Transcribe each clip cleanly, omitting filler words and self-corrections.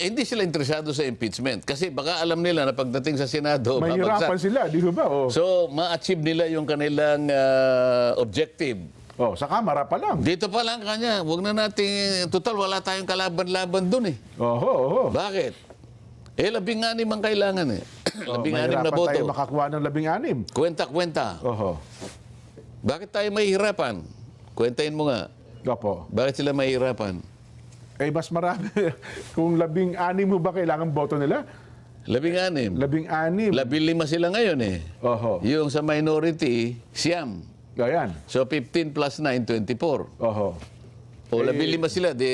hindi sila interesado sa impeachment. Kasi baka alam nila na pagdating sa Senado, Mahirapan sila, di ba? Oh. So, ma-achieve nila yung kanilang objective. Oh, sa Kamara pa lang. Dito pa lang kanya, huwag na natin, total wala tayong kalaban-laban dun eh. Oho, oho. Bakit? 16 ang kailangan eh. 16 na Mahirapan boto. tayo makakuha ng 16. Kwenta-kwenta. Oho. Bakit tayo mahihirapan? Kwentahin mo nga. Opo. Bakit sila mahihirapan? Eh, mas marami. Kung 16 mo ba kailangan boto nila? 16. 16. 15 sila ngayon eh. Oho. Yung sa minority, siyam. Ayan. So 15 plus 9, 24. Oho. O 15 sila, di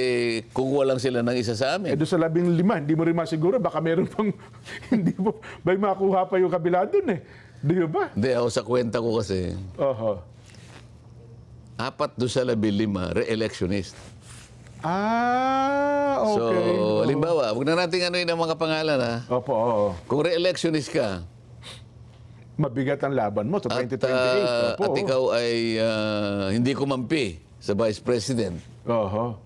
kukuha lang sila ng isa sa Eh, amin. doon sa 15, hindi mo rin masiguro. Baka meron pang, hindi mo, may makuha pa yung kabila doon eh. Di ba? Hindi, ako sa kwenta ko kasi, Oho. 4 doon sa 15, re-electionist. Ah, okay. So, halimbawa, huwag na natin ano yun ang mga pangalan ha. Opo, oo. Kung re-electionist ka, Mabigat ang laban mo sa at, 2028. Opo. at ikaw ay hindi kumampi sa Vice President, Oho.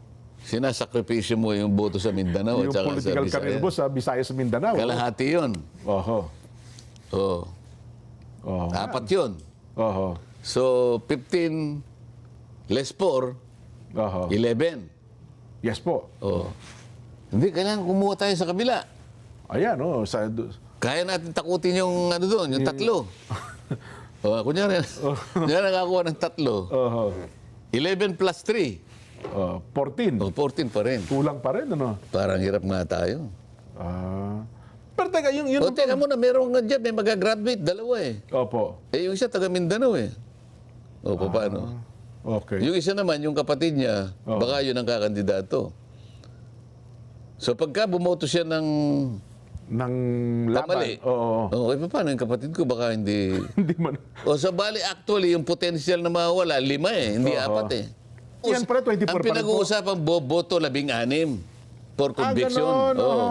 sinasakripisyo mo yung boto sa Mindanao Yung at saka sa political career Visayas. mo sa Visayas sa Mindanao. Kalahati yun. Oho. Oh, Oho. 4 yun. Oho. So, 15 less 4, Oho. 11. Yes po. Oh. Hindi, kailangan kumuha tayo sa kabila. Ayan, oh. Kaya natin takutin yung ano doon, yung 3. Kunyari, kunyari nakakuha ng 3. Oho. 11 plus 3. 14. 14 pa rin. Kulang pa rin, ano? Parang hirap nga tayo. Pero teka, yun. O teka muna, meron nga dyan, may mag-graduate, 2 eh. Opo. Eh, yung isa taga Mindanao eh. O, paano? Okay. Yung isa naman, yung kapatid niya, baka yun ang kakandidato. So pagka bumoto siya ng Nang laban. mali, Oo. eh, paano yung kapatid ko, baka hindi... Hindi man. O sa bali, actually, yung potential na mawawala, 5 eh, hindi 4 eh. Yan pala, 24 Ang pa rin po. pinag-uusapang boboto, 16 for conviction. ganon, oo.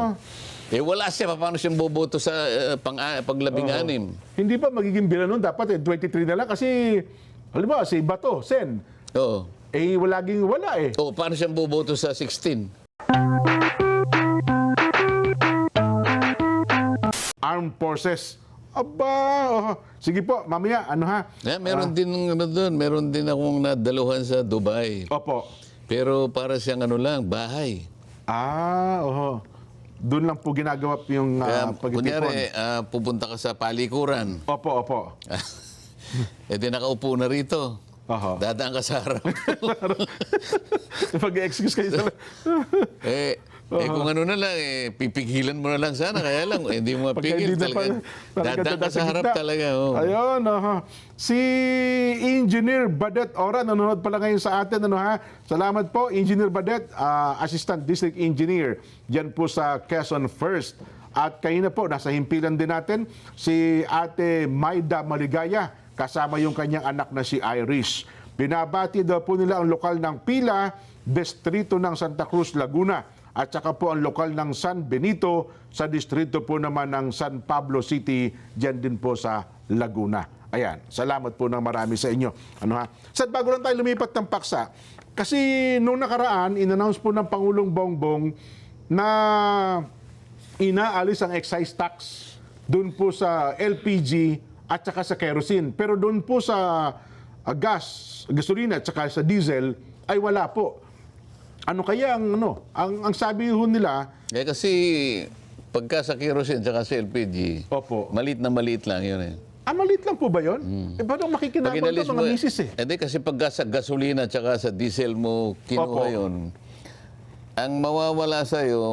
Eh wala siya, paano siyang boboto sa pag 16? Hindi ba magiging bilang nun? Dapat 23 na lang kasi, halimbawa, si Bato, Sen, Oo. eh, laging wala eh. O, paano siyang boboto sa 16? Armed Forces. Aba, sige po, mamaya, ano ha? Meron din ano doon, meron din akong nadaluhan sa Dubai. Opo. Pero para siyang ano lang, bahay. Oho. Doon lang po ginagawa po yung Kaya, pagtipon. kunyari, pupunta ka sa palikuran. Opo, opo. Eh di nakaupo na rito. Oho. Dadaan ka sa harap. Pag-excuse kayo sa... Kung ano na lang, pipigilan mo na lang sana. Kaya lang, hindi mo Pagka mapigil hindi na talaga. Dadaan ka sa harap gitna. talaga. Oh. Ayun, si Engineer Badet Ora, nanonood pala ngayon sa atin. Ano, ha? Salamat po, Engineer Badet, Assistant District Engineer, dyan po sa Quezon First. At kayo na po, nasa himpilan din natin, si Ate Maida Maligaya, kasama yung kanyang anak na si Iris. Binabati daw po nila ang lokal ng Pila, distrito ng Santa Cruz, Laguna. At saka po ang lokal ng San Benito sa distrito po naman ng San Pablo City, dyan din po sa Laguna. Ayan, salamat po ng marami sa inyo. Ano ha? Sa bago lang tayo lumipat ng paksa, kasi nung nakaraan, in-announce po ng Pangulong Bongbong na inaalis ang excise tax doon po sa LPG at saka sa kerosene. Pero doon po sa gasolina at saka sa diesel ay wala po. Ano kaya ang sabi ho nila? Kasi pagka sa kerosene at sa LPG, Opo. maliit na maliit lang yun eh. Maliit lang po ba yun? Eh, paano makikinabang inalis ito mga misis eh? Hindi, kasi pagka sa gasolina at sa diesel mo kinuha Opo. yun, ang mawawala sa'yo,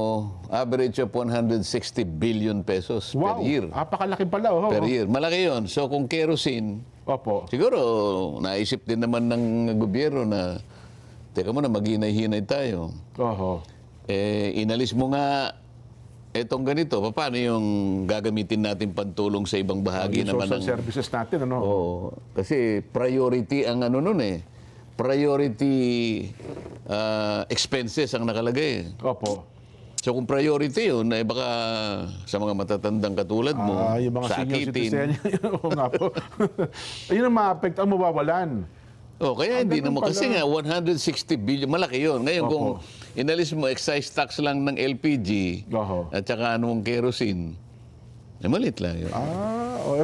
average of 160 billion pesos Wow, per year. napakalaki pala. Per year. Malaki yun. So kung kerosene, Opo. siguro naisip din naman ng gobyerno na teka muna, maghinay-hinay tayo. Oho. Inalis mo nga etong ganito. Paano yung gagamitin natin pantulong sa ibang bahagi Yung naman social services natin, ano? Oo. Kasi priority ang ano nun eh. Priority expenses ang nakalagay. Opo. So kung priority yun, baka sa mga matatandang katulad mo, Yung mga senior sakitin. citizen. Oo nga po. Ayun ang ma-affect ang mawawalan. Oh, kaya hindi ganun naman. Kasi pala. nga, 160 billion, malaki yun. Ngayon, Opo. kung inalis mo excise tax lang ng LPG, Oho. at saka anong kerosene, malit lang yun.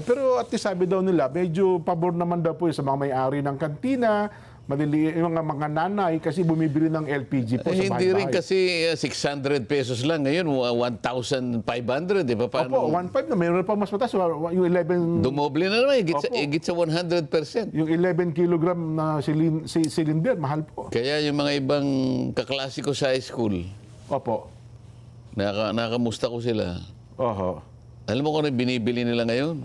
Pero at least sabi daw nila, medyo pabor naman daw po sa mga may-ari ng kantina, yung mga nanay kasi bumibili ng LPG po sa Hindi rin bahay-bahay. kasi 600 pesos lang. Ngayon, 1,500. Di ba? Opo, Paano? 1.5 na, mayroon pa mas mataas, yung 11... Dumoble na naman. Higit sa 100%. Yung 11 kilogram na cylinder, mahal po. Kaya yung mga ibang kaklase ko sa high school, Opo. nakamusta ko sila. Oho. Alam mo kung ano yung binibili nila ngayon?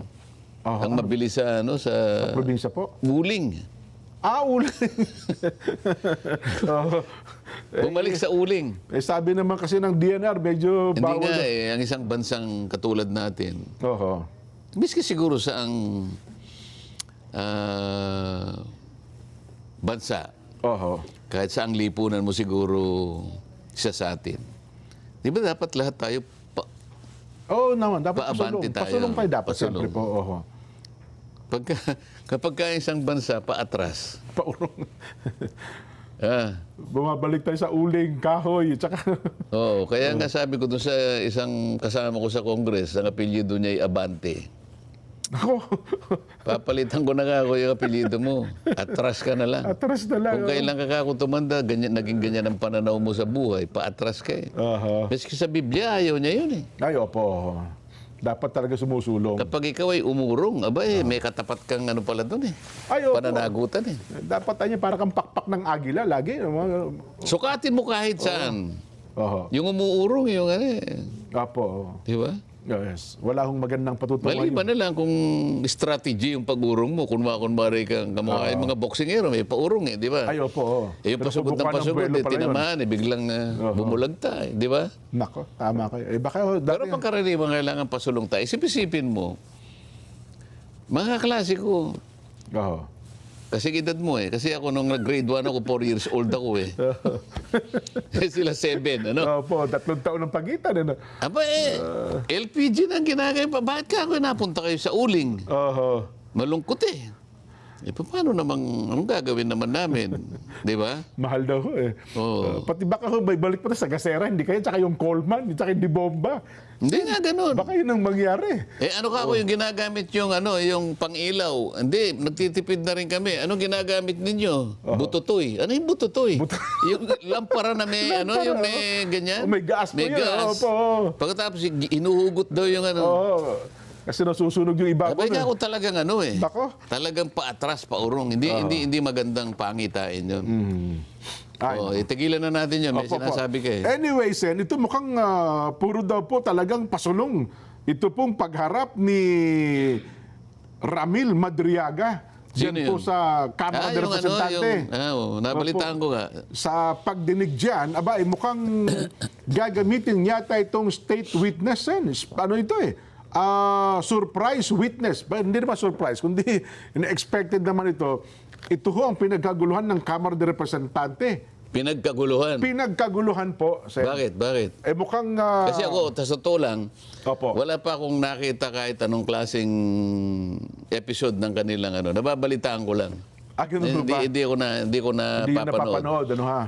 Oho. Ang mabilis sa, sa Probinsya po. uling. Uling. Oho. Bumalik sa uling. Sabi naman kasi ng DNR, medyo Hindi bawal. nga ang isang bansang katulad natin, Oho. miski siguro sa ang bansa, Oho. kahit sa ang lipunan mo siguro isa sa atin. Di ba dapat lahat tayo Oo naman, dapat Paabante pasulong. tayo. Pasulong tayo dapat, Pasulong. siyempre po. Oho. kapag ka isang bansa paatras, Paurong. ah, Bumabalik tayo sa uling, kahoy, tsaka... oo, kaya nga sabi ko doon sa isang kasama ko sa Congress, ang apelyido niya ay Abante. Ako, Papalitan ko na nga ako yung apelyido mo. Atras ka na lang. atras na lang. Kung kailan ka ako tumanda, naging ganyan ang pananaw mo sa buhay, paatras ka eh. Oho. Maski sa Biblia, ayaw niya yun eh. Ay, opo. Dapat talaga sumusulong. Kapag ikaw ay umurong, aba eh, may katapat kang ano pala doon eh. Ay, opo. Pananagutan eh. Dapat tayo para kang pakpak ng agila lagi. Sukatin mo kahit saan. Oho. Yung umuurong, yung ano eh. Opo. Di ba? Yes. Wala hong magandang patutungan. Maliban na lang kung strategy yung pag-urong mo. Kunwari kang kamukha yung mga boksingero, may paurong eh, di ba? Ay, opo. Eh, yung Pero pasugod ng subukan ng pasugod, buwelo eh, pala yun. tinamaan, eh, biglang bumulagta, eh, di ba? Nako, tama kayo. Eh, baka Pero pagkaraniwan kailangan pasulong tayo. Isip-isipin mo, mga klase ko, Oho. kasi edad mo eh. Kasi ako nung grade 1 ako, 4 years old ako eh. Sila 7, ano? Opo, 3 taon ng pagitan. Ano? Aba eh, LPG na ang ginagay pa. Bakit ka ako napunta kayo sa uling? Oho. Malungkot eh. Eh, paano namang, anong gagawin naman namin? Di ba? Mahal daw ho eh. Oo. Pati baka ho, may balik pa sa gasera, hindi kayo, tsaka yung Coleman, tsaka hindi bomba. Hindi nga ganun. Baka yun ang mangyari. Eh, ano ka ako yung ginagamit yung, yung pang-ilaw? Hindi, nagtitipid na rin kami. Anong ginagamit ninyo? Bututoy. Ano yung bututoy? Yung lampara na may, yung may ganyan? Oh, may gas po May yun. gas. Opo. Pagkatapos, inuhugot daw yung ano. Oo. Kasi nasusunog yung iba Abay po. nga ako talagang eh. Nako. Talagang paatras, paurong. Hindi magandang pangitain yun. Ay, Oh, tigilan na natin yun. May Opo, sinasabi ka eh. Anyway, Sen, ito mukhang puro daw po talagang pasulong. Ito pong pagharap ni Ramil Madriaga. Sino Diyan po yun? sa Kamara de Representante. Nabalitaan ko nga. Sa pagdinig dyan, mukhang gagamitin yata itong state witness. Ano ito eh? Surprise witness. Hindi naman surprise, kundi expected naman ito. Ito ho ang pinagkaguluhan ng Kamara de Representante. Pinagkaguluhan. Pinagkaguluhan po. Sen. Bakit? Mukhang... Kasi ako, sa totoo lang, Opo. wala pa akong nakita kahit anong klaseng episode ng kanilang Nababalitaan ko lang. Ganun ba? Hindi ko na Hindi yun papanood. napapanood. Ano ha?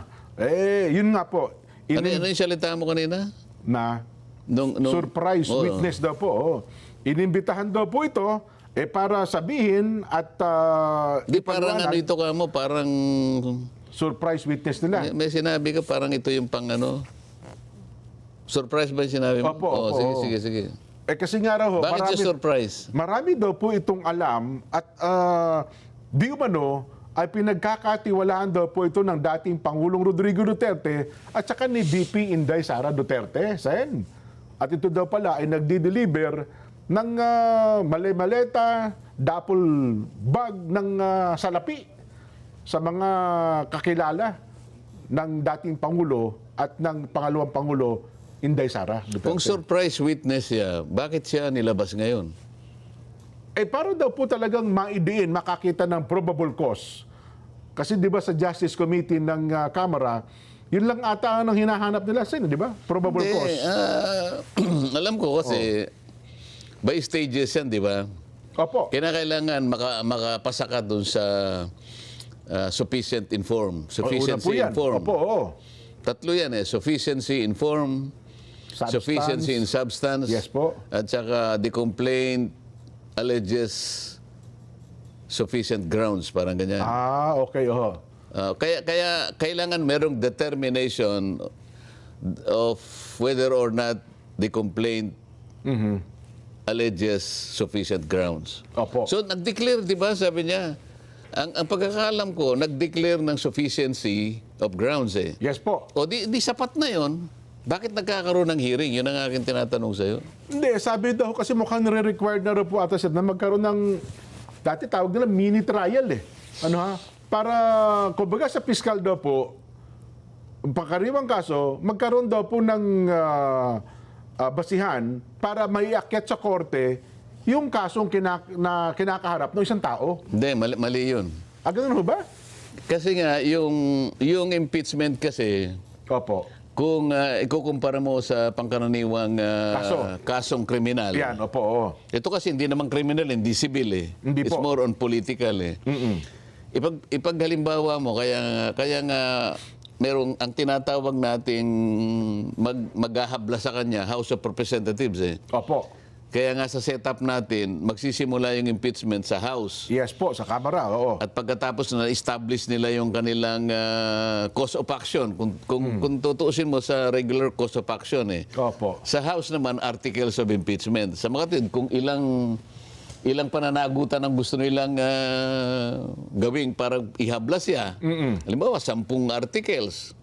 Yun nga po. Ano yung salita mo kanina? Na Nung, surprise Oo. witness daw po. Oh. Inimbitahan daw po ito para sabihin at Di parang ipaliwanag. ito ka mo, parang Surprise witness nila. may sinabi ka parang ito yung pang surprise ba yung sinabi mo? Opo, Oo, opo. sige. Kasi nga raw ho, Bakit yung surprise? marami daw po itong alam at di umano ay pinagkakatiwalaan daw po ito ng dating Pangulong Rodrigo Duterte at saka ni VP Inday Sara Duterte. Sen. At ito daw pala ay nagdi-deliver ng male-maleta, dapol bag ng salapi sa mga kakilala ng dating Pangulo at ng pangalawang Pangulo, Inday Sara Duterte. Kung surprise witness siya, bakit siya nilabas ngayon? Para daw po talagang maidiin, makakita ng probable cause. Kasi di ba sa Justice Committee ng Kamara, yun lang ata ang hinahanap nila, Sen, di ba? Probable cause. Alam ko kasi by stages yan, di ba? Opo. Kinakailangan makapasa ka dun sa sufficient informed. Una po Sufficiency yan. informed. Opo, oo. Tatlo yan eh. Sufficiency informed, Substance. sufficiency in substance, Yes po. at saka the complaint alleges sufficient grounds, parang ganyan. Okay, oo. Kaya kailangan merong determination of whether or not the complaint alleges sufficient grounds. Opo. So nag-declare, di ba, sabi niya, ang pagkakaalam ko, nag-declare ng sufficiency of grounds eh. Yes po. O di sapat na yon. Bakit nagkakaroon ng hearing? Yun ang aking tinatanong sa'yo. Hindi, sabi daw kasi mukhang nire-required na rin po ata sir na magkaroon ng, dati tawag nila mini trial eh. Ano ha? Para, kumbaga sa fiscal daw po, pagkariwang kaso, magkaroon daw po ng basihan para maiakyat sa korte yung kasong kinakaharap ng isang tao. Hindi, mali yun. Ganun ho ba? Kasi nga, yung impeachment kasi, Opo. kung ikukumpara mo sa pangkaraniwang kasong kriminal, Yan, opo, oo. ito kasi hindi naman kriminal, hindi civil eh. Hindi It's po. more on political eh. Ipaghalimbawa mo, kaya nga merong ang tinatawag nating maghahabla sa kanya, House of Representatives eh. Opo. Kaya nga sa setup natin, magsisimula yung impeachment sa House. Yes po, sa Kamara, oo. At pagkatapos na establish nila yung kanilang cause of action, kung tutuusin mo sa regular cause of action eh. Opo. Sa House naman, articles of impeachment. Sa mga kapatid, kung ilang pananagutan ang gusto nilang gawing para ihabla siya. Halimbawa, 10 articles.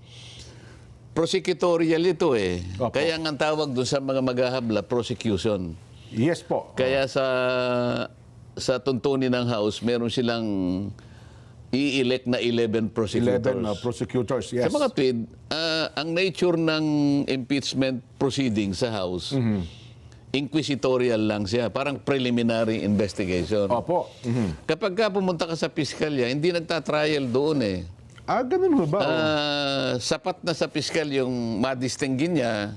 Prosecutorial ito eh. Opo. Kaya nga ang tawag doon sa mga maghahabla, prosecution. Yes po. Kaya sa tuntunin ng House, meron silang i-elect na 11 prosecutors. 11 prosecutors, yes. Sa mga PID, ang nature ng impeachment proceeding sa House, inquisitorial lang siya. Parang preliminary investigation. Opo. Kapag ka pumunta ka sa piskalya, hindi nagtatrial doon eh. Ganun ho ba? Sapat na sa piskal yung madistinggin niya.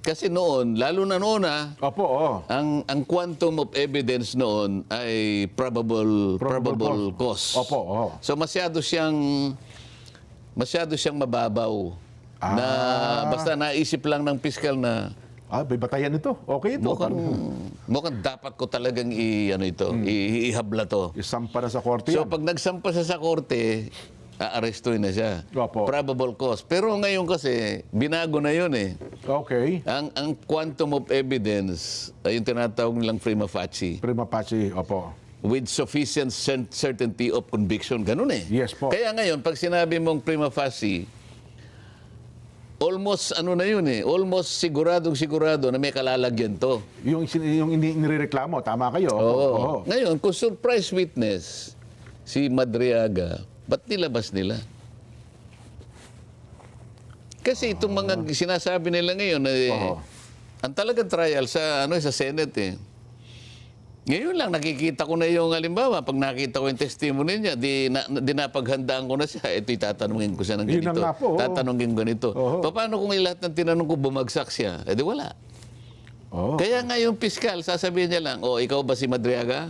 Kasi noon, lalo na noon Opo, oo. ang quantum of evidence noon ay probable cause. Opo, oo. So masyado siyang mababaw. Na basta naisip lang ng piskal na May batayan ito. Okay ito. mukhang dapat ko talagang ihabla to. Isampa na sa korte So yan. pag nagsampa siya sa korte, aarestuin na siya. Opo. Probable cause. Pero ngayon kasi, binago na yun eh. Okay. Ang quantum of evidence ay yung tinatawag nilang prima facie. Prima facie, opo. With sufficient certainty of conviction. Ganun eh. Yes po. Kaya ngayon, pag sinabi mong prima facie, almost almost sigurado na may kalalagyan to. Yung inireklamo, tama kayo. Opo. Oo. Oo. Ngayon, kung surprise witness, si Madriaga, ba't nilabas nila? Kasi itong mga sinasabi nila ngayon, ang talagang trial sa Senate eh. Ngayon lang nakikita ko na yung halimbawa, pag nakita ko yung testimony niya, di napaghandaan ko na siya, ito tatanungin ko siya ng Yun na ganito. nga po, oo. Tatanungin ko ganito. Paano kung lahat ng tinanong ko bumagsak siya? Eh di wala. Oo. Kaya nga yung piskal, sasabihin niya lang, ikaw ba si Madriaga?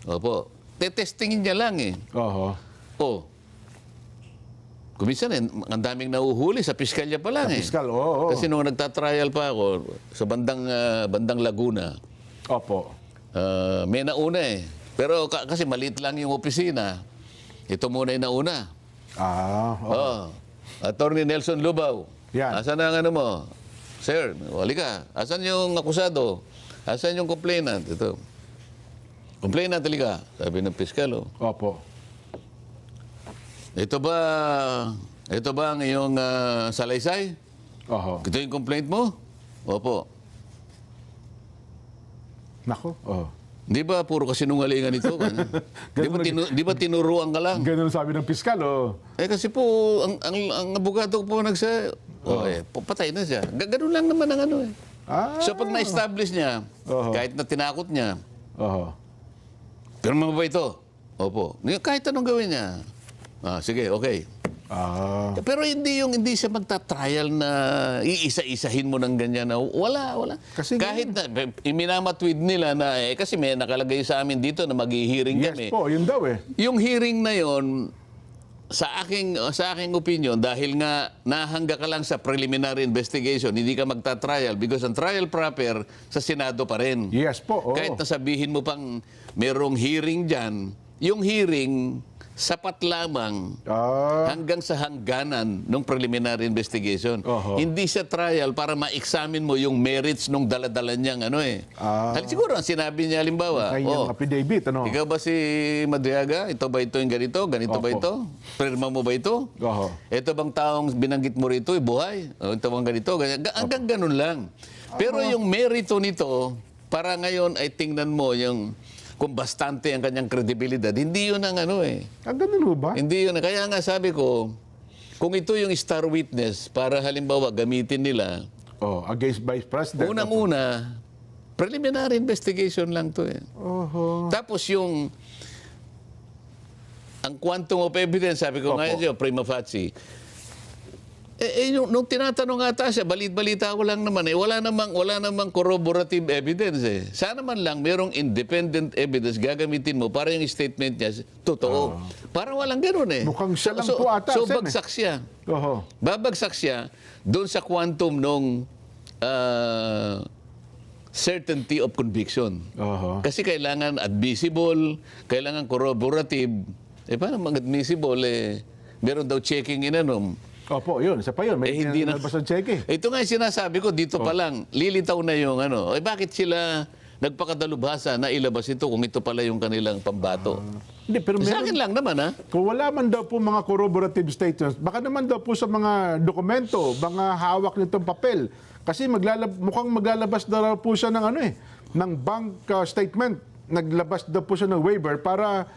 Opo. Tetestingin niya lang eh. Oo. Kuminsan ang daming nahuhuli sa piskalya pa lang eh. Piskal, oo. Kasi nung nagtatrial pa ako sa bandang Laguna, Opo. may nauna eh. Pero kasi maliit lang yung opisina. Ito muna yung nauna. Attorney Nelson Lubao. Yan. Asan ang ano mo? Sir, halika. Asan yung akusado? Asan yung complainant? Ito. Complainant, halika. Sabi ng piskal, Opo. Ito ba ang iyong salaysay? Oho. Ito yung complaint mo? Opo. Nako. Oo. Di ba puro kasinungalingan ito? Di ba tinuruan ka lang? Ganun sabi ng piskal, Kasi po, ang abogado po patay na siya. Ganun lang naman ang ano eh. So pag na-establish niya, kahit na tinakot niya, Oho. pero mo ba ito? Opo. Kahit anong gawin niya. Sige, okay. Pero hindi siya magta-trial na iisa-isahin mo ng ganyan na wala. Kasi kahit na iminamatwid nila na kasi may nakalagay sa amin dito na maghi-hearing kami. Yes po, yun daw eh. Yung hearing na yon sa aking opinion, dahil nga nahangga ka lang sa preliminary investigation, hindi ka magta-trial because ang trial proper sa Senado pa rin. Yes po, oo. Kahit nasabihin mo pang merong hearing dyan, yung hearing sapat lamang hanggang sa hangganan ng preliminary investigation. Hindi siya trial para ma-examine mo yung merits nung daladala niyang siguro ang sinabi niya halimbawa, Kanyang affidavit, ano? ikaw ba si Madriaga? Ito ba ito yung ganito? Ganito ba ito? Pirma mo ba ito? Ito bang taong binanggit mo rito, buhay? Ito bang ganito? Ganyan. Hanggang ganun lang. Pero yung merito nito, para ngayon ay tingnan mo yung kung bastante ang kanyang kredibilidad. Hindi yun ang Ganun ba? Hindi yun. Kaya nga sabi ko, kung ito yung star witness para halimbawa gamitin nila, Against Vice President. unang-una, preliminary investigation lang to Tapos ang quantum of evidence, sabi ko ngayon siya, prima facie. Nung tinatanong ata siya, balit-balita ko lang naman wala namang corroborative evidence Sana man lang merong independent evidence gagamitin mo para yung statement niya totoo. Para walang ganoon Mukhang siya lang po ata. So bagsak siya. Babagsak siya doon sa quantum nung certainty of conviction. Kasi kailangan admissible, kailangan corroborative. Paano mag-admissible meron daw checking Opo, yun. Isa pa yun. May hindi na. nalabas ng cheque. Ito nga yung sinasabi ko, dito pa lang, lilitaw na yung bakit sila nagpakadalubhasa na ilabas ito kung ito pala yung kanilang pambato? Hindi, pero Sa akin lang naman, Kung wala man daw po mga corroborative statements, baka naman daw po sa mga dokumento, mga hawak nitong papel. Kasi mukhang maglalabas daw po siya ng ng bank statement. Naglabas daw po siya ng waiver para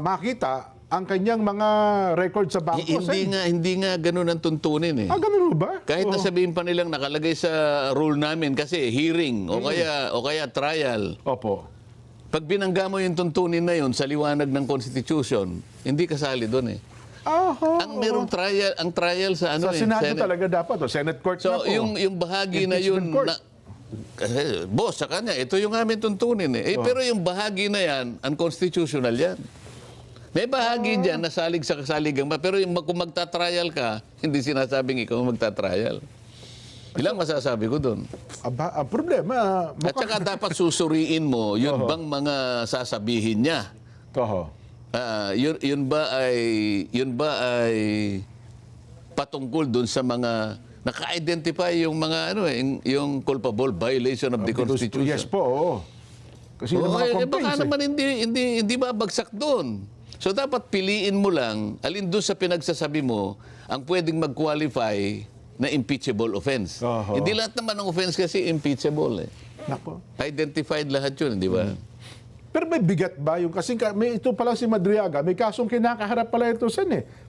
makita ang kanyang mga record sa bangko. Hindi nga ganun ang tuntunin Ganun ba? Kahit nasabihin pa nilang nakalagay sa rule namin kasi hearing o kaya trial. Opo. Pag binangga mo yung tuntunin na yun sa liwanag ng Constitution, hindi kasali doon Ang merong trial, ang trial sa Sa Senado talaga dapat, Senate Court na po. So yung bahagi na yun boss, sa kanya, ito yung aming tuntunin pero yung bahagi na yan, unconstitutional yan. May bahagi dyan na salig sa kasaligang pero kung magta-trial ka, hindi sinasabing ikaw magta-trial. Ilang masasabi ko doon? Ang problema... At saka dapat susuriin mo, yun bang mga sasabihin niya? Yun ba ay patungkol doon sa mga naka-identify yung mga yung culpable violation of the Constitution? Yes po, Kasi yung mga complaints baka naman hindi babagsak doon. So dapat piliin mo lang alin doon sa pinagsasabi mo ang pwedeng mag-qualify na impeachable offense. Hindi lahat naman ng offense kasi impeachable Nako. Identified lahat yun, di ba? Pero may bigat ba yung kasi ito pala si Madriaga, may kasong kinakaharap pala ito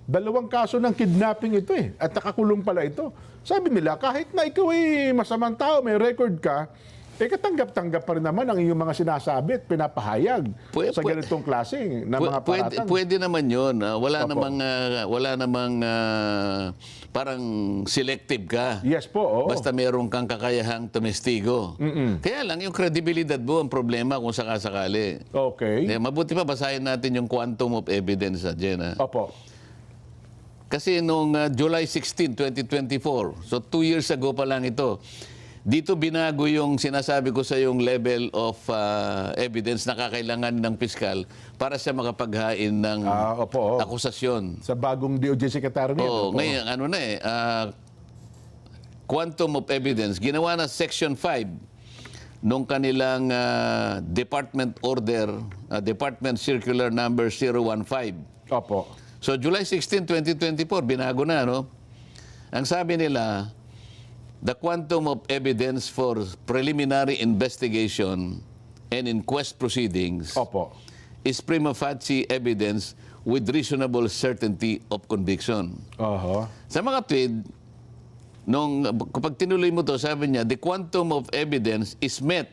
dalawang kaso ng kidnapping ito at nakakulong pala ito. Sabi nila kahit na ikaw ay masamang tao, may record ka, katanggap-tanggap pa rin naman ang iyong mga sinasabi at pinapahayag sa ganitong klase ng mga paratang. Pwede naman yun. Wala namang parang selective ka. Yes po, Basta meron kang kakayahang tumestigo. Kaya lang, yung credibility mo ang problema kung sakasakali. Okay. Mabuti pa basahin natin yung quantum of evidence Jen. Opo. Kasi noong July 16, 2024, so 2 years ago pa lang ito, dito binago yung sinasabi ko sa yung level of evidence na kakailangan ng piskal para siya makapaghain ng akusasyon. Sa bagong DOJ Secretary niya. Ngayon, quantum of evidence, ginawa na Section 5 nung kanilang Department Order, Department Circular Number 015. Opo. So July 16, 2024, binago na, Ang sabi nila, the quantum of evidence for preliminary investigation and inquest proceedings is prima facie evidence with reasonable certainty of conviction. Sa mga tweet, kapag tinuloy mo to, sabi niya, the quantum of evidence is met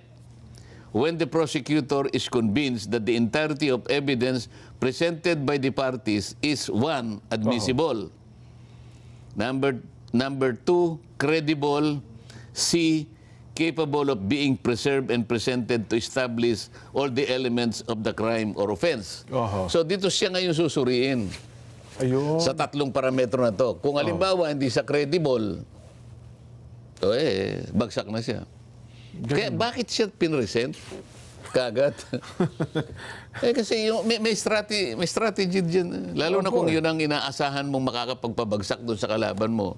when the prosecutor is convinced that the entirety of evidence presented by the parties is one, admissible. Number two, credible. C, capable of being preserved and presented to establish all the elements of the crime or offense. Oho. So dito siya ngayon susuriin Ayun. sa tatlong parametro na to. Kung halimbawa hindi siya credible, bagsak na siya. Kaya bakit siya pinresent? Kagat. Kasi may strategy dyan. Lalo na kung yun ang inaasahan mong makakapagpabagsak doon sa kalaban mo.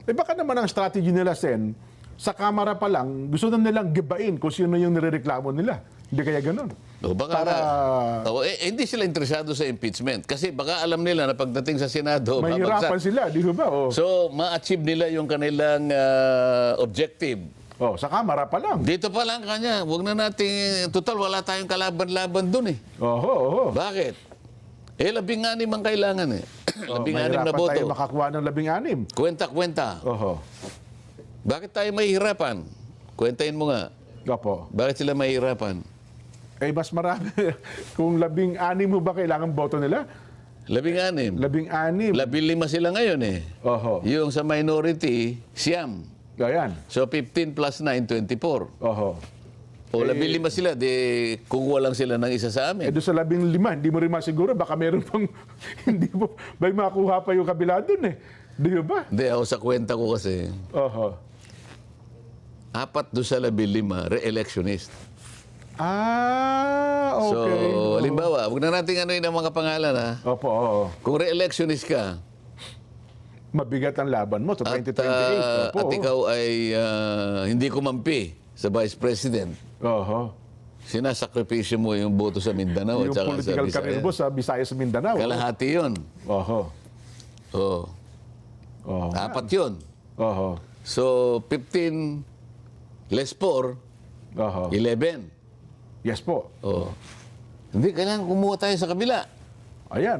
Baka naman ang strategy nila, Sen, sa kamera pa lang, gusto na nilang gibain kung sino yung nirereklamo nila. Hindi kaya ganun. O baka hindi sila interesado sa impeachment. Kasi baka alam nila na pagdating sa Senado, Mahirapan babagsak. sila, di ba? Oh. So, ma-achieve nila yung kanilang objective. Sa kamera pa lang. Dito pa lang kanya, huwag na nating, total wala tayong kalaban-laban dun eh. Oho. Bakit? 16 ang kailangan eh. 16 na Mahirapan boto. tayo makakuha ng 16. Kwenta-kwenta. Oho. Bakit tayo mahihirapan? Kwentahin mo nga. Opo. Bakit sila mahihirapan? Mas marami. Kung 16 mo ba kailangan boto nila? 16. 16. 15 sila ngayon eh. Oho. Yung sa minority, siyam. Ayan. So 15 plus 9, 24. Oho. O 15 sila, di kukuha lang sila ng isa sa amin. Doon sa 15, hindi mo rin masiguro. Baka meron pang, hindi mo, may makuha pa yung kabila doon eh. Di ba? Hindi, ako sa kwenta ko kasi, Oho. 4 doon sa 15, re-electionist. Okay. So, halimbawa, huwag na natin ano ang mga pangalan ha. Opo, oo. Kung re-electionist ka, Mabigat ang laban mo sa at, 2028. Opo. at ikaw ay hindi kumampi sa Vice President, Oho. sinasakripisyo mo yung boto sa Mindanao Yung at saka sa political career Visayas. mo sa Visayas Mindanao. Kalahati yun. Oho. Oh, Oho. 4 yun. Oho. So, 15 less 4, Oho. 11. Yes po. Oh. Hindi, kailangan kumuha tayo sa kabila. Ayan,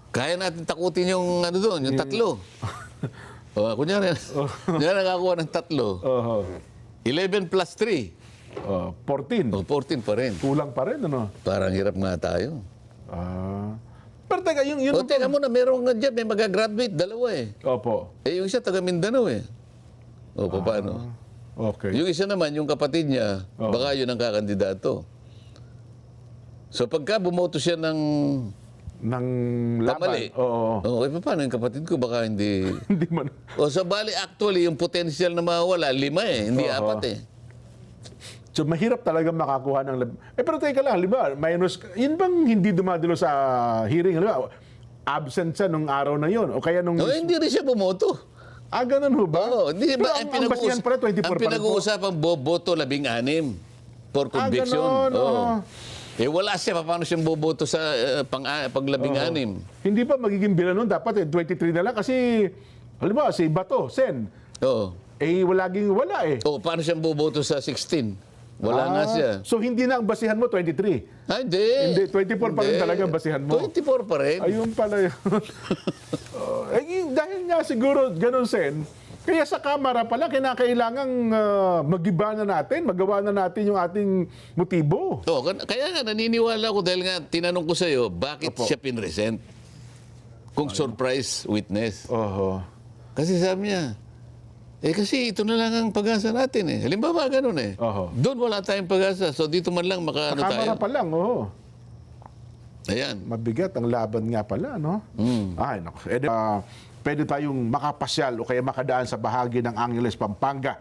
Kaya natin takutin yung ano doon, yung 3. Kunyari, nakakuha ng 3. Oho. 11 plus 3. 14. 14 pa rin. Kulang pa rin, ano? Parang hirap nga tayo. Pero teka, yun. Teka muna, meron nga dyan, may magagraduate, 2 eh. Opo. Yung isa, taga Mindanao eh. Paano? Okay. Yung isa naman, yung kapatid niya, baka yun ang kakandidato. So pagka bumoto siya ng Ng laban. kamali, paano yung kapatid ko, baka hindi... Hindi man. So bali, actually, yung potential na mawawala, 5 eh, hindi 4 eh. So, mahirap talaga makakuha ng... pero teka lang, halimbawa, minus... Yun bang hindi dumadalo sa hearing? Halimbawa, absent siya nung araw na yun? O kaya nung... Hindi rin siya bumoto. ganun ho ba? Hindi Pero ba, ang basihan pala, 24 ang pa rin po. pinag-uusapan, boboto 16 for conviction. ganun, oo. Wala siya, paano siyang boboto sa pag 16? Hindi ba magiging bilang nun? Dapat 23 na lang kasi... Halimbawa, si Bato, Sen. Oo. Wala eh. Paano siyang boboto sa 16? Wala nga siya. So, hindi na ang basihan mo 23. Hindi. Hindi, 24 pa rin talaga ang basihan mo. 24 pa rin. Ayun pala yun. Dahil nga siguro ganun, Sen, kaya sa kamera pala, kinakailangang magiba na natin, magawa na natin yung ating motibo. Kaya nga, naniniwala ko dahil nga tinanong ko sa'yo, bakit siya pinresent? Kung surprise witness. Oho. Kasi sabi niya, kasi ito na lang ang pag-asa natin eh. Halimbawa, ganun eh. Oho. Doon wala tayong pag-asa. So dito man lang makaano tayo. Kamera pa lang, oo. Ayan. Mabigat ang laban nga pala, no? Ay, naku. Pwede tayong makapasyal o kaya makadaan sa bahagi ng Angeles, Pampanga.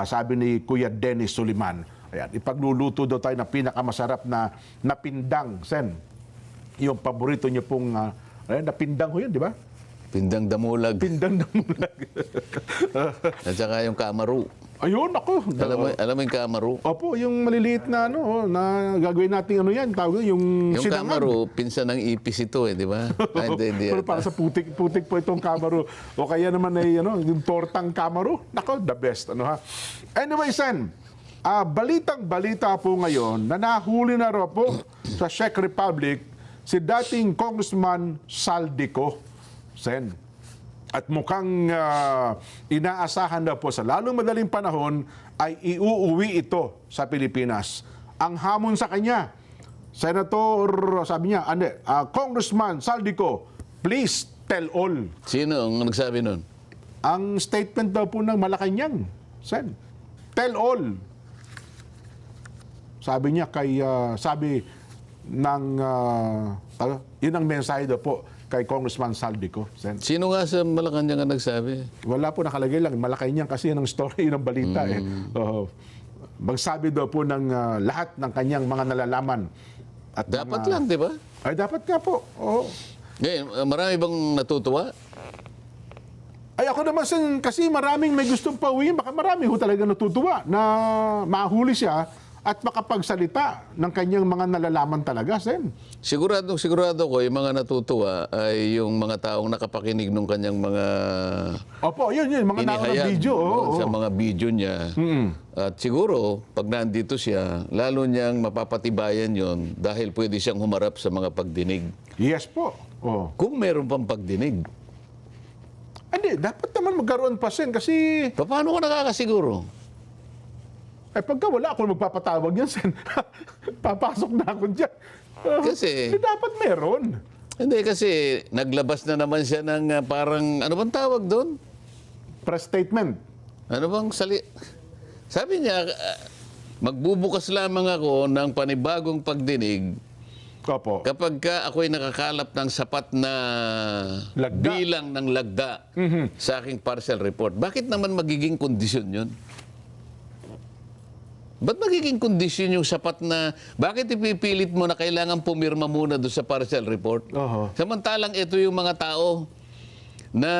Sabi ni Kuya Dennis Suliman. Ayan, ipagluluto daw tayo ng pinakamasarap na napindang, Sen. Yung paborito niyo pong, napindang ho yun, di ba? Pindang damulag. Pindang damulag. At saka yung kamaru. Ayun, ako. Alam mo yung kamaru? Opo, yung maliliit na na gagawin natin tawag yung Yung sinangag. kamaru, pinsan ng ipis ito eh, di ba? Hindi. Pero para sa putik po itong kamaru. O kaya naman ay yung tortang kamaru. Nako, the best. Anyway, Sen, balitang-balita po ngayon na nahuli na raw po sa Czech Republic si dating Congressman Saldico. Sen. At mukhang inaasahan na po sa lalong madaling panahon ay iuuwi ito sa Pilipinas. Ang hamon sa kanya, Senator, sabi niya, Congressman Saldico, please tell all. Sino ang nagsabi nun? Ang statement daw po ng Malacanang, Sen. Tell all. Sabi niya sabi ng, yun ang mensahe daw po kay Congressman Saldico, Sen. Sino nga sa Malacanang ang nagsabi? Wala po nakalagay lang. Malacanang kasi yun ang story, yun ang balita. Magsabi daw po ng lahat ng kanyang mga nalalaman. At Dapat lang, di ba? Ay, dapat nga po. Oo. Ngayon, marami bang natutuwa? Ay, ako naman, Sen, kasi maraming may gustong pauwiin. Baka marami ho talaga natutuwa na mahuli siya at makapagsalita ng kanyang mga nalalaman talaga, Sen. Sigurado ko, yung mga natutuwa ay yung mga taong nakapakinig ng kanyang mga Opo, yun. Mga naunang inihayag video. Oo. sa mga video niya. At siguro, pag nandito siya, lalo niyang mapapatibayan yon dahil pwede siyang humarap sa mga pagdinig. Yes po. Oo. Kung meron pang pagdinig, Hindi, dapat naman magkaroon pa, Sen, kasi paano ka nakakasiguro? pagka wala ako magpapatawag yan, Sen. Papasok na ako dyan. Kasi- Hindi dapat meron. Hindi kasi naglabas na naman siya ng parang, ano bang tawag doon? Press statement. Ano bang Sabi niya, magbubukas lamang ako ng panibagong pagdinig Opo. kapag ako'y nakakalap ng sapat na Lagda. bilang ng lagda sa aking parcel report. Bakit naman magiging kondisyon yun? Ba't magiging kondisyon yung sapat na... Bakit ipipilit mo na kailangan pumirma muna doon sa parcel report? Oho. Samantalang ito yung mga tao na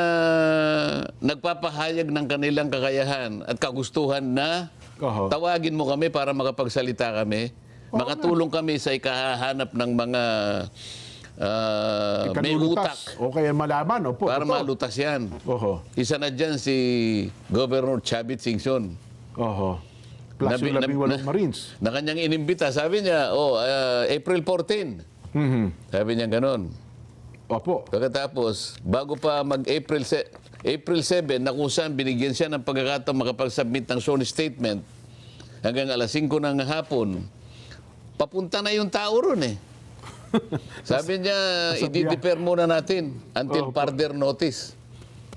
nagpapahayag ng kanilang kakayahan at kagustuhan na Oho. tawagin mo kami para makapagsalita kami. Makatulong kami sa ikahahanap ng mga may utak Ikanulutas. O kaya malaman. Opo. para totoo. malutas yan. Oho. Isa na dyan si Governor Chavit Singson. Oho. Plus yung 18 Marines. Na kanyang inimbita. Sabi niya, April 14. Sabi niya ganon. Opo. Pagkatapos, bago pa mag-April 7, na kung saan binigyan siya ng pagkakataon makapag-submit ng sworn statement hanggang alas 5 ng hapon, papunta na yung tao ron eh. Sabi niya, i-defer muna natin until further notice.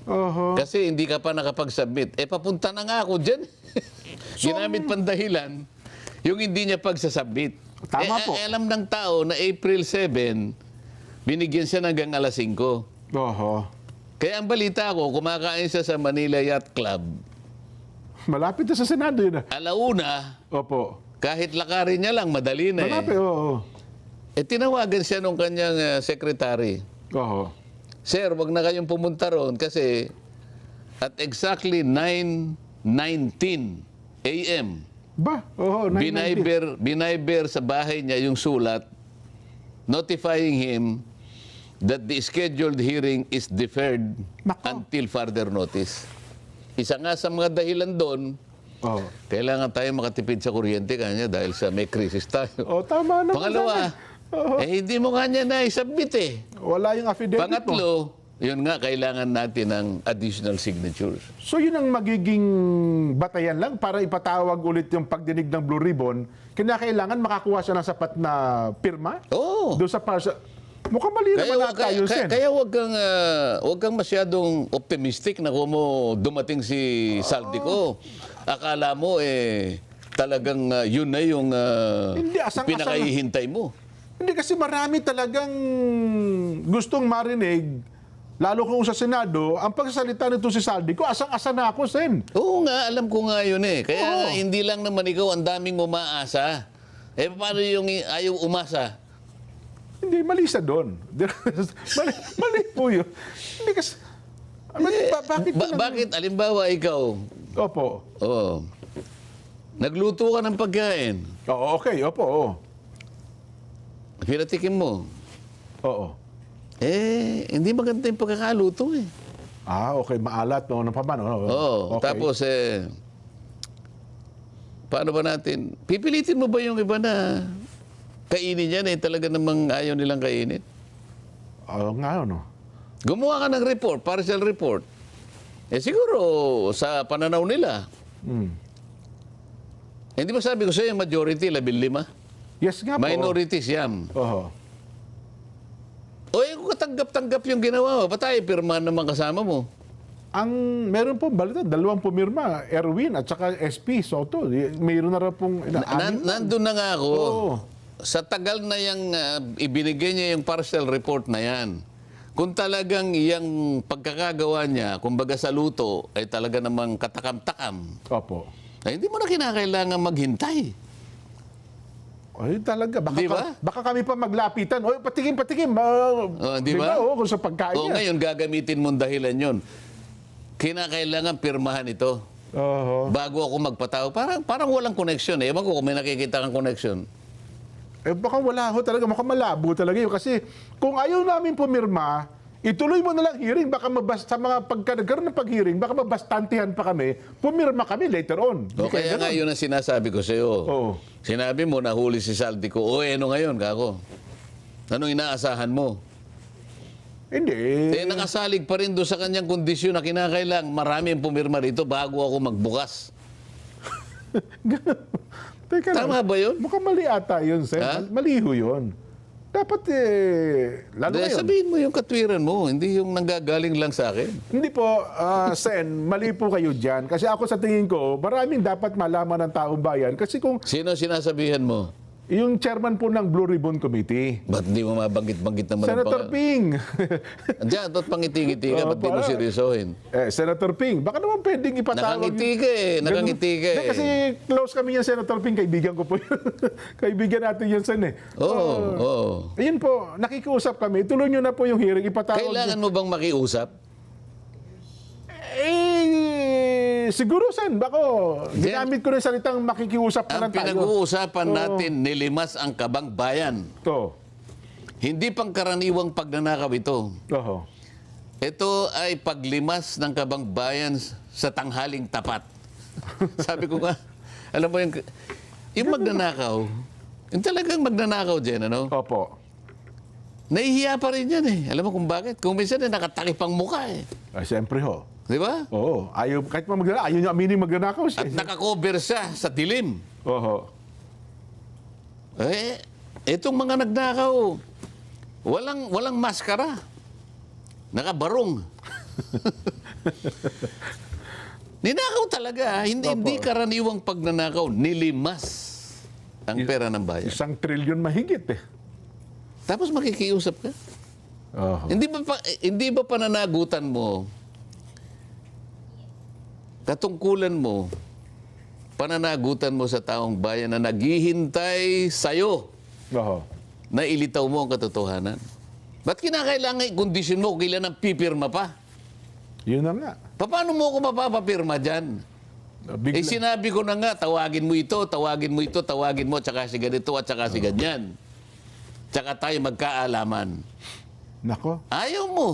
Oho. Kasi hindi ka pa nakapag-submit. Papunta na nga ako dyan. Ginamit pang dahilan yung hindi niya pagsasubmit. Tama po. Alam ng tao na April 7, binigyan siya hanggang alas 5. Oho. Kaya ang balita ko, kumakain siya sa Manila Yacht Club. Malapit na sa Senado yun. Alauna, Opo. kahit lakarin niya lang, madali na Malapit, oo. tinawagan siya nung kanyang secretary. Oho. Sir, wag na kayong pumunta roon kasi at exactly 9:19 a.m. Ba? Oho, 990. binayber sa bahay niya yung sulat notifying him that the scheduled hearing is deferred Nako. until further notice. Isa nga sa mga dahilan doon, Oho. kailangan tayo makatipid sa kuryente kanya dahil sa may krisis tayo. Oh, tama naman. Pangalawa, Oho. hindi mo nga niya na-submit eh. Wala yung affidavit mo. Pangatlo, yun nga, kailangan natin ng additional signatures. So yun ang magiging batayan lang para ipatawag ulit yung pagdinig ng Blue Ribbon. Kinakailangan makakuha siya ng sapat na pirma? Oo. Doon sa parsa. Mukhang mali naman nata yun, Sen. Kaya wag kang masyadong optimistic na kung mo dumating si Saldico. Akala mo talagang yun na yung Hindi, asang-asa pinakahihintay mo. Hindi kasi marami talagang gustong marinig, lalo kung sa Senado, ang pagsasalita nito si Saldico, asang-asa na ako, Sen. Oo nga, alam ko nga yun eh. Kaya Oo. nga, hindi lang naman ikaw ang daming umaasa. Paano yung ayaw umasa? Hindi, mali siya doon. mali po yun. Hindi kasi, bakit? Bakit? Alimbawa, ikaw, Opo. nagluto ka ng pagkain. Oo, okay, opo, oo. Pinatikim mo. Oo. Hindi maganda yung pagkakaluto eh. Okay, maalat, no? Ano pa man? Oo. Okay. Tapos, paano ba natin? Pipilitin mo ba yung iba na kainin yan talaga namang ayaw nilang kainin? Oo nga, no? Gumawa ka ng report, partial report. Eh siguro, sa pananaw nila, hindi ba sabi ko sa'yo, majority, 15? Yes nga po. Minorities, yan. Oho. O eh, kung katanggap-tanggap yung ginawa mo, ba't tayo pirma naman kasama mo? Ang meron po balita, 2 pumirma, Erwin at saka SP Soto. Mayroon na rin pong Nandun na nga ako. Oo. Sa tagal na yung ibinigay niya yung partial report na yan, kung talagang yung pagkakagawa niya, kumbaga sa luto, ay talaga namang katakam-takam, Opo. ay hindi mo na kinakailangan maghintay. Ay, talaga. Baka, Di ba? baka kami pa maglapitan. Oy, patikim. Di ba? Oo, kung sa pagkain O niya. ngayon, gagamitin mong dahilan yon. Kinakailangan pirmahan ito. Oho. Bago ako magpatao, parang walang connection. Ewan ko kung may nakikita kang connection. Eh, baka wala ho talaga. Baka malabo talaga yun. Kasi kung ayaw namin pumirma, ituloy mo na lang hearing. Baka sa mga pagkagaroon ng pag-hearing, baka mabastantihan pa kami. Pumirma kami later on. O kaya nga yun ang sinasabi ko sa'yo. Oo. Sinabi mo, nahuli si Saldi ko. O ano ngayon, kako? Anong inaasahan mo? Hindi. Eh, nakasalig pa rin doon sa kanyang kondisyon na kinakailang marami ang pumirma rito bago ako magbukas. Teka lang. Tama ba yun? Mukhang mali ata yun, Sen. Ha? Maliho yun. Dapat lalo Dahil ngayon. sabihin mo yung katwiran mo, hindi yung nanggagaling lang sa akin. Hindi po, Sen, mali po kayo dyan. Kasi ako sa tingin ko, maraming dapat malaman ng taong bayan. Kasi kung Sino sinasabihan mo? yung chairman po ng Blue Ribbon Committee, Ba't di mo mabanggit-banggit naman Senator Ping. Andiyan, ba't pangiti-ngiti ka? Ba't di mo seryosohin? Senator Ping, baka naman pwedeng ipatawag. Nakangiti ka eh. Nakangiti ka Hindi, eh. kasi close kami yan, Senator Ping. Kaibigan ko po yun. Kaibigan natin yun, Sen eh. Oo. Ayun po, nakikiusap kami. Tuloy nyo na po yung hearing. Ipatawag. Kailangan mo bang makiusap? Siguro, Sen. Bako, ginamit ko rin salitang makikiusap na Ang lang tayo. pinag-uusapan natin, nilimas ang kabang bayan. Ito. Hindi pangkaraniwang pagnanakaw ito. Oho. Ito ay paglimas ng kabang bayan sa tanghaling tapat. Sabi ko nga, alam mo yung magnanakaw, yung talagang magnanakaw dyan, ano? Opo. Nahihiya pa rin yan eh. Alam mo kung bakit? Kung minsan nakatakip ang mukha eh. Ay, siyempre ho. Di ba? Oo. Ayaw, kahit pa magnanakaw, ayaw nyo aminin magnanakaw siya. At nakakover siya sa dilim. Oho. Eh, itong mga nagnakaw, walang maskara. Nakabarong. Ninakaw talaga. Hindi karaniwang pagnanakaw. Nilimas ang pera ng bayan. 1 trilyon mahigit eh. Tapos makikiusap ka. Oho. Hindi ba pananagutan mo, katungkulan mo, pananagutan mo sa taong bayan na naghihintay sa'yo Oho. na ilitaw mo ang katotohanan? Ba't kinakailangan i-kondisyon mo kailan ang pipirma pa? Yun na nga. Paano mo ako mapapapirma dyan? Bigla. Eh sinabi ko na nga, tawagin mo ito, tawagin mo ito, tawagin mo, tsaka si ganito at tsaka si ganyan. Tsaka tayo magkaalaman. Nako. Ayaw mo.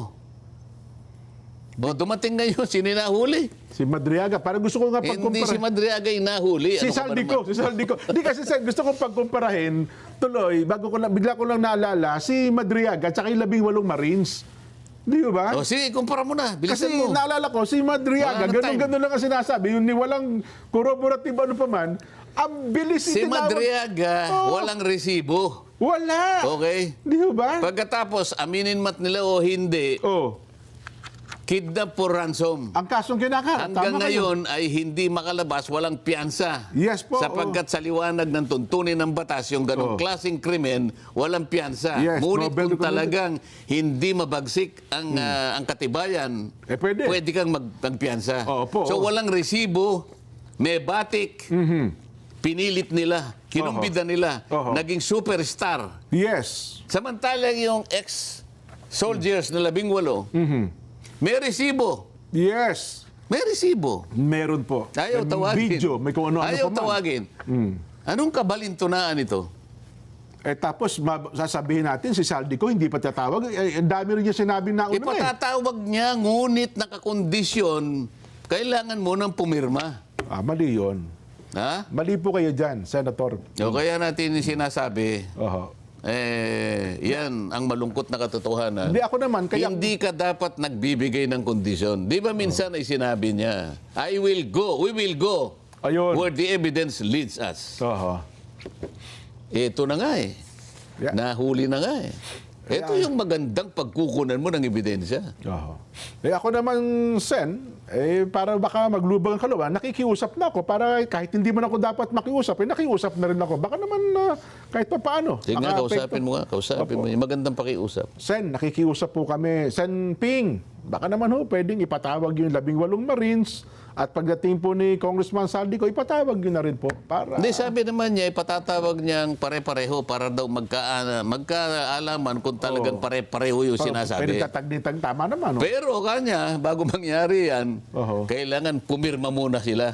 O dumating ngayon, sino nahuli? Si Madriaga. Parang gusto ko nga Hindi pagkumpara. si Madriaga yung nahuli. Si Ano ka ba Saldico. naman? Si Saldico. Hindi kasi Sen, gusto ko pagkumparahin. Tuloy, bigla ko lang naalala, si Madriaga at saka yung 18 Marines. Di ba? O sige, kumpara mo na. Kasi Bilisan mo. naalala ko, si Madriaga, Wala na time. ganun lang ang sinasabi. Yung walang corroborative ano pa man, ang bilis Si itinawag. Madriaga, Oo. walang resibo. Wala. Okay? Di ba? Pagkatapos, aminin mat nila o hindi, Oh. kidnap for ransom. Ang kasong kinakaharap. Hanggang tama kayo. ngayon ay hindi makalabas, walang piyansa. Yes po, Sapagkat sa liwanag ng tuntunin ng batas, yung ganong klaseng krimen, walang piyansa. Yes, Ngunit Nobel kung Committee. talagang hindi mabagsik ang katibayan, Eh, pwede. kang magpiyansa. Opo, So oo. walang resibo, may batik, pinilit nila, kinumbida nila, Oho. naging superstar. Yes. Samantalang yung ex-soldiers na 18, may resibo. Yes. May resibo. Meron po. Ayaw May tawagin. Video, may kung ano-ano Ayaw pa man. tawagin. Anong kabalintunaan ito? Eh tapos sasabihin natin si Saldico hindi pa tatawag. Eh, ang dami rin niya sinabi na una eh. Ipatatawag niya, ngunit nakakondisyon, kailangan mo nang pumirma. Mali yun. Ha? Mali po kayo dyan, Senator. O kaya natin sinasabi, Oho. yan ang malungkot na katotohanan. Hindi ako naman, kaya... Hindi ka dapat nagbibigay ng kondisyon. Di ba minsan ay sinabi niya, we will go Ayun. where the evidence leads us. Oho. Ito na nga eh. Yeah. Nahuli na nga eh. Ito yung magandang pagkukunan mo ng ebidensya. Oho. Ako naman, Sen, para baka maglubang ang kalooban, nakikiusap na ako para kahit hindi man ako dapat makiusap, nakiusap na rin ako. Baka naman kahit pa paano. Sige nga, kausapin mo nga. Kausapin mo. Yung magandang pakiusap. Sen, nakikiusap po kami. Sen Ping, baka naman pwedeng ipatawag yung 18 Marines at pagdating po ni Congressman Saldico, ipatawag yun na rin po. Para... Hindi, sabi naman niya, ipatatawag niyang pare-pareho para daw magkaalaman kung talagang pare-pareho yung sinasabi. Pero tatagditang tama naman. Pero kanya, bago mangyari yan, Oho. kailangan pumirma muna sila.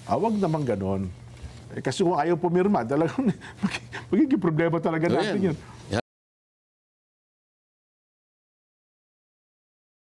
Wag naman ganon. Kasi kung ayaw pumirma, talagang magiging problema talaga natin Ayan. yun.